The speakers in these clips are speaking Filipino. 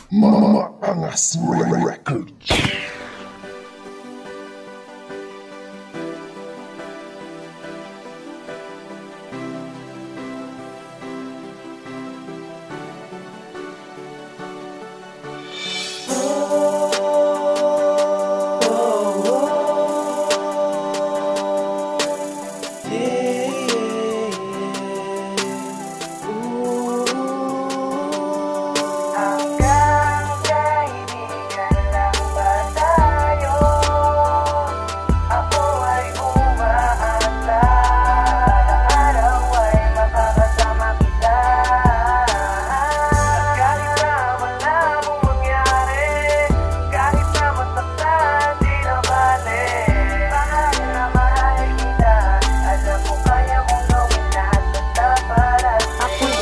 Maangas Records.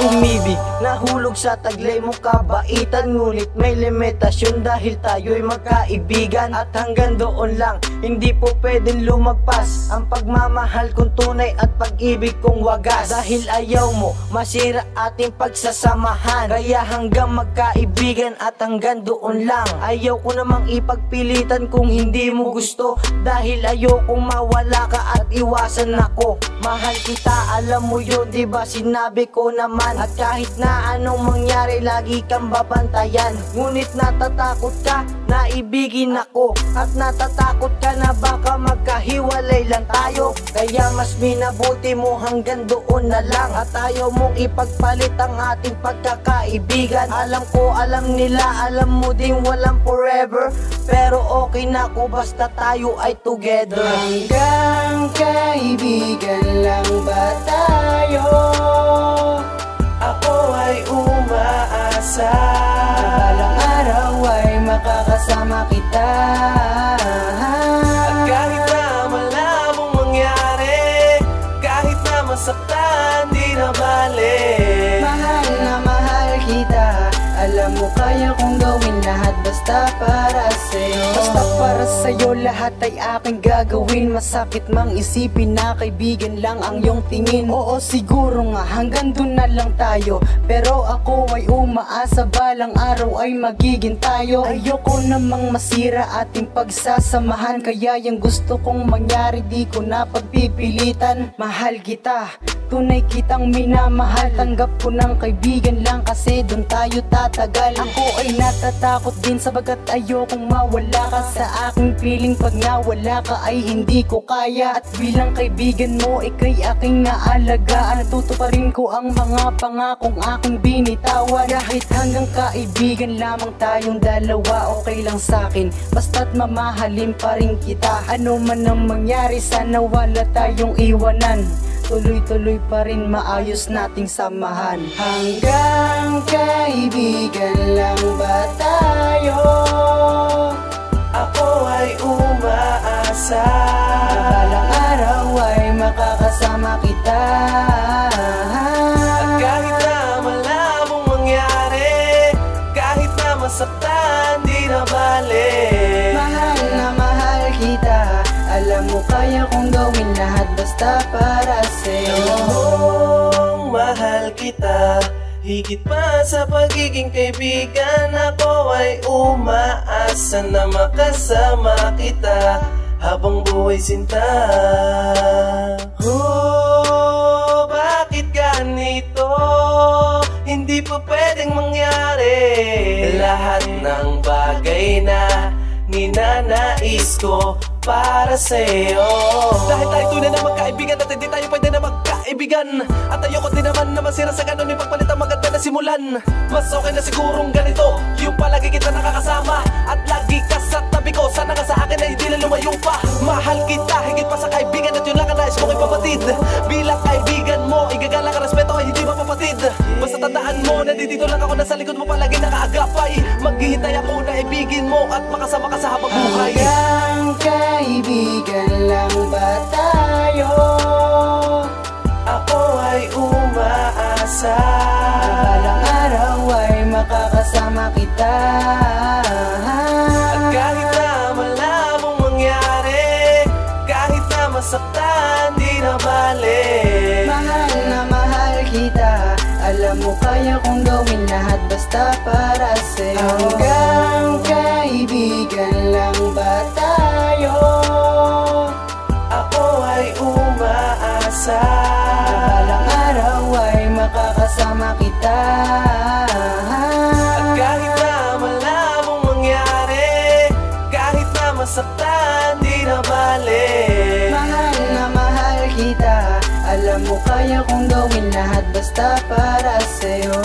Umibig, nahulog sa taglay mo kabaitan, ngunit may limitasyon dahil tayo'y magkaibigan. At hanggang doon lang, hindi po pwedeng lumagpas ang pagmamahal kong tunay at pag-ibig kong wagas. Dahil ayaw mo masira ating pagsasamahan, kaya hanggang magkaibigan at hanggang doon lang. Ayaw ko namang ipagpilitan kung hindi mo gusto, dahil ayaw kong mawala ka at iwasan ako. Mahal kita, alam mo yun, diba sinabi ko naman. At kahit na anong mangyari, lagi kang babantayan. Ngunit natatakot ka na ibigin ako, at natatakot ka na baka magkahiwalay lang tayo. Kaya mas minabuti mo hanggang doon na lang, at ayaw mong ipagpalit ang ating pagkakaibigan. Alam ko, alam nila, alam mo ding walang forever, pero okay na ako basta tayo ay together. Hanggang kaibigan lang ba tayo? Ako ay umaasa na balang araw ay makakasama kita. At kahit na malabong mangyari, kahit na masaktan, di na bale. Mahal na mahal kita, alam mo kaya kong gawin lahat basta para sa'yo. Basta para sa'yo lahat ay aking gagawin. Masakit mang isipin na kaibigan lang ang iyong tingin. Oo siguro nga hanggang dun na lang tayo, pero ako ay umaasa balang araw ay magiging tayo. Ayoko namang masira ating pagsasamahan, kaya yung gusto kong mangyari di ko na pagpipilitan. Mahal kita, tunay kitang minamahal. Tanggap ko ng kaibigan lang kasi dun tayo tatagal. Ako ay natatakot din sabagat ayokong mawala ka sa aking piling. Pag nawala ka ay hindi ko kaya, at bilang kaibigan mo ika'y aking naalagaan. Tutuparin ko ang mga pangakong aking binitawan. Kahit hanggang kaibigan lamang tayong dalawa, okay lang sa'kin basta't mamahalin pa rin kita. Ano man ang mangyari, sana wala tayong iwanan. Tuloy-tuloy pa rin maayos nating samahan. Hanggang kaibigan lang ba tayo? Ako ay umaasa na balang araw ay makakasama kita. At kahit na malabong mangyari, kahit na masaktan, di na bale. Mahal na mahal kita, alam mo kaya kong gawin lahat basta para sa'yo. Mahal kita, higit pa sa pagiging kaibigan. Ako ay umaasa na makasama kita habang buhay sinta. Oh, bakit ganito? Hindi pa pwedeng mangyari lahat ng bagay na ninanais ko para sa'yo. Dahil tayo tunay na magkaibigan at hindi tayo pwede na magkaibigan, at ayoko din naman na masira sa ganun yung pagpalit ang maganda na simulan. Mas okay na sigurong ganito, yung palagi kita nakakasama at lagi ka sa tabi ko. Sana nga sa akin ay hindi na lumayo pa. Mahal kita higit pa sa kaibigan, at yun lang ang nais mong ipapatid. Bilang kaibigan mo, igagalang ka respeto ay hindi mapapatid. Basta tandaan mo, nandito lang ako, nasa likod mo palagi nakaagapay. Maghihintay ako na ibigin mo at makasama ka sa habang buhay. Hanggang kaibigan lang ba tayo? Ako ay umaasa na balang araw ay makakasama kita. At kahit na malabong mangyari, kahit na masaktan, di na bale. Mahal na mahal kita, alam mo kaya kong gawin lahat basta para sa'yo. pag-asa na balang araw ay makakasama kita. At kahit na malabong mangyari, kahit na masaktan, di na bale. Mahal na mahal kita, alam mo kaya kong gawin lahat basta para sa'yo.